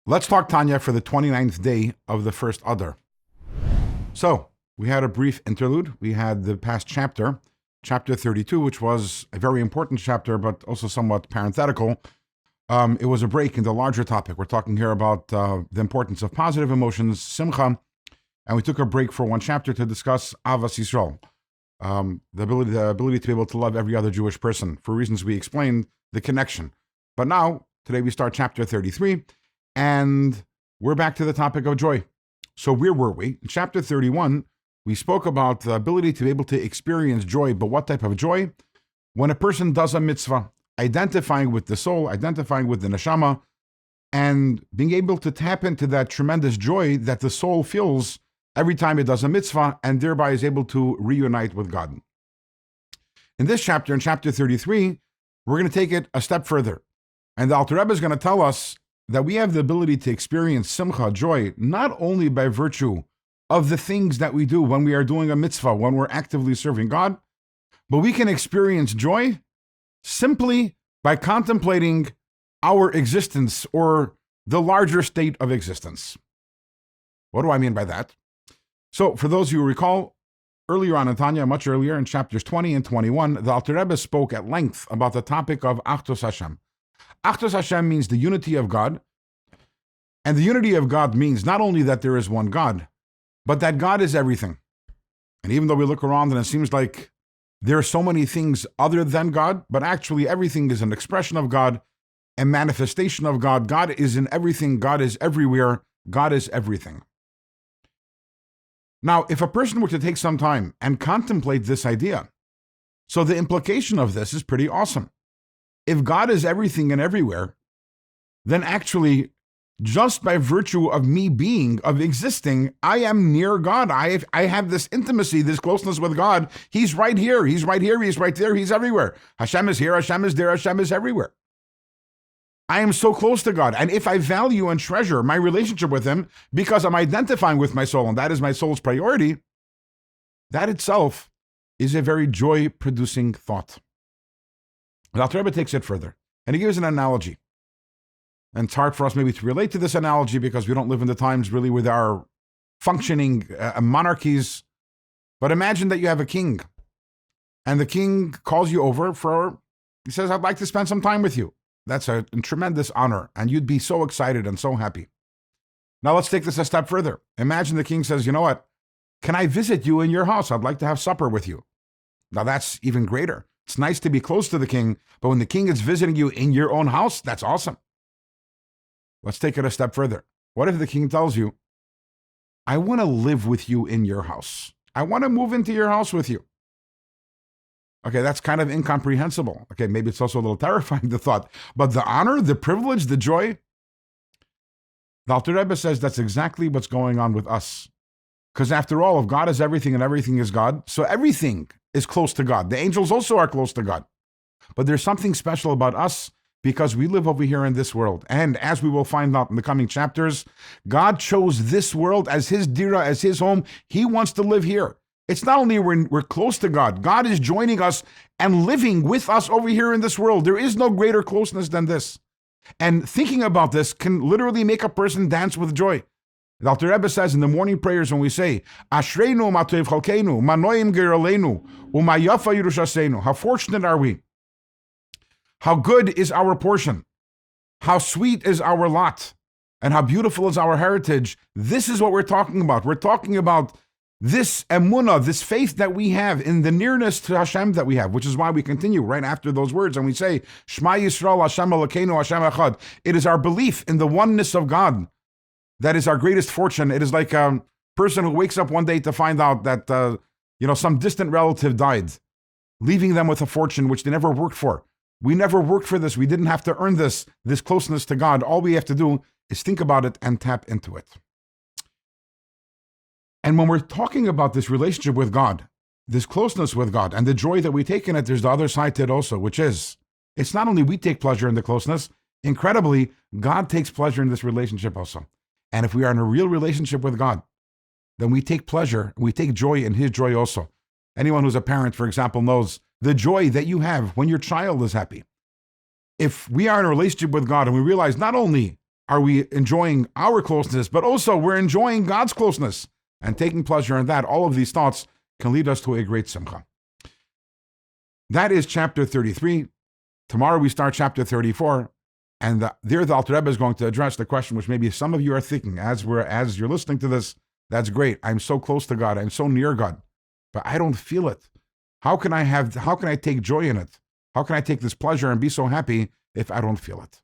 Let's talk Tanya for the 29th day of the first Adar. So, we had a brief interlude. We had the past chapter, chapter 32, which was a very important chapter, but also somewhat parenthetical. It was a break in the larger topic. We're talking here about the importance of positive emotions, simcha, and we took a break for one chapter to discuss Avas Yisrael, the ability to be able to love every other Jewish person. For reasons we explained, the connection. But now, today we start chapter 33, and we're back to the topic of joy. So where were we? In chapter 31, we spoke about the ability to be able to experience joy, but what type of joy? When a person does a mitzvah, identifying with the soul, identifying with the neshama, and being able to tap into that tremendous joy that the soul feels every time it does a mitzvah, and thereby is able to reunite with God. In this chapter, in chapter 33, we're going to take it a step further. And the Alter Rebbe is going to tell us that we have the ability to experience simcha, joy, not only by virtue of the things that we do when we are doing a mitzvah, when we're actively serving God, but we can experience joy simply by contemplating our existence or the larger state of existence. What do I mean by that? So, for those who recall, earlier on in Tanya, much earlier in chapters 20 and 21, the Alter Rebbe spoke at length about the topic of Achdus Hashem. Achdus Hashem means the unity of God. And the unity of God means not only that there is one God, but that God is everything. And even though we look around and it seems like there are so many things other than God, but actually everything is an expression of God, a manifestation of God. God is in everything. God is everywhere. God is everything. Now, if a person were to take some time and contemplate this idea, so the implication of this is pretty awesome. If God is everything and everywhere, then actually, just by virtue of me being, of existing, I am near God. I have this intimacy, this closeness with God. He's right here. He's right here. He's right there. He's everywhere. Hashem is here. Hashem is there. Hashem is everywhere. I am so close to God. And if I value and treasure my relationship with Him because I'm identifying with my soul, and that is my soul's priority, that itself is a very joy-producing thought. The Alter Rebbe takes it further, and he gives an analogy. And it's hard for us maybe to relate to this analogy because we don't live in the times really with our functioning monarchies. But imagine that you have a king, and the king calls you over he says, I'd like to spend some time with you. That's a tremendous honor, and you'd be so excited and so happy. Now let's take this a step further. Imagine the king says, you know what? Can I visit you in your house? I'd like to have supper with you. Now that's even greater. It's nice to be close to the king, but when the king is visiting you in your own house, that's awesome. Let's take it a step further. What if the king tells you, I want to live with you in your house. I want to move into your house with you. Okay, that's kind of incomprehensible. Okay, maybe it's also a little terrifying, the thought. But the honor, the privilege, the joy, the Alter Rebbe says that's exactly what's going on with us. Because after all, if God is everything and everything is God, so everything is close to God. The angels also are close to God. But there's something special about us because we live over here in this world. And as we will find out in the coming chapters, God chose this world as His dira, as His home. He wants to live here. It's not only we're close to God, God is joining us and living with us over here in this world. There is no greater closeness than this. And thinking about this can literally make a person dance with joy. The Alter Rebbe says in the morning prayers when we say, Ashreinu ma tov chalkeinu, ma noim geraleinu, uma yafa yerushaseinu. How fortunate are we? How good is our portion? How sweet is our lot? And how beautiful is our heritage? This is what we're talking about. We're talking about this emunah, this faith that we have in the nearness to Hashem that we have, which is why we continue right after those words and we say, Shema Yisrael Hashem Elokeinu Hashem Echad. It is our belief in the oneness of God that is our greatest fortune. It is like a person who wakes up one day to find out that some distant relative died, leaving them with a fortune which they never worked for. We never worked for this. We didn't have to earn this closeness to God. All we have to do is think about it and tap into it. And when we're talking about this relationship with God, this closeness with God, and the joy that we take in it, there's the other side to it also, which is, it's not only we take pleasure in the closeness, incredibly, God takes pleasure in this relationship also. And if we are in a real relationship with God, then we take pleasure, we take joy in His joy also. Anyone who's a parent, for example, knows the joy that you have when your child is happy. If we are in a relationship with God and we realize not only are we enjoying our closeness, but also we're enjoying God's closeness and taking pleasure in that. All of these thoughts can lead us to a great simcha. That is chapter 33. Tomorrow we start chapter 34. And there the Alter Rebbe is going to address the question which maybe some of you are thinking as you're listening to this. That's great. I'm so close to God. I'm so near God, but I don't feel it. How can I take joy in it? How can I take this pleasure and be so happy if I don't feel it?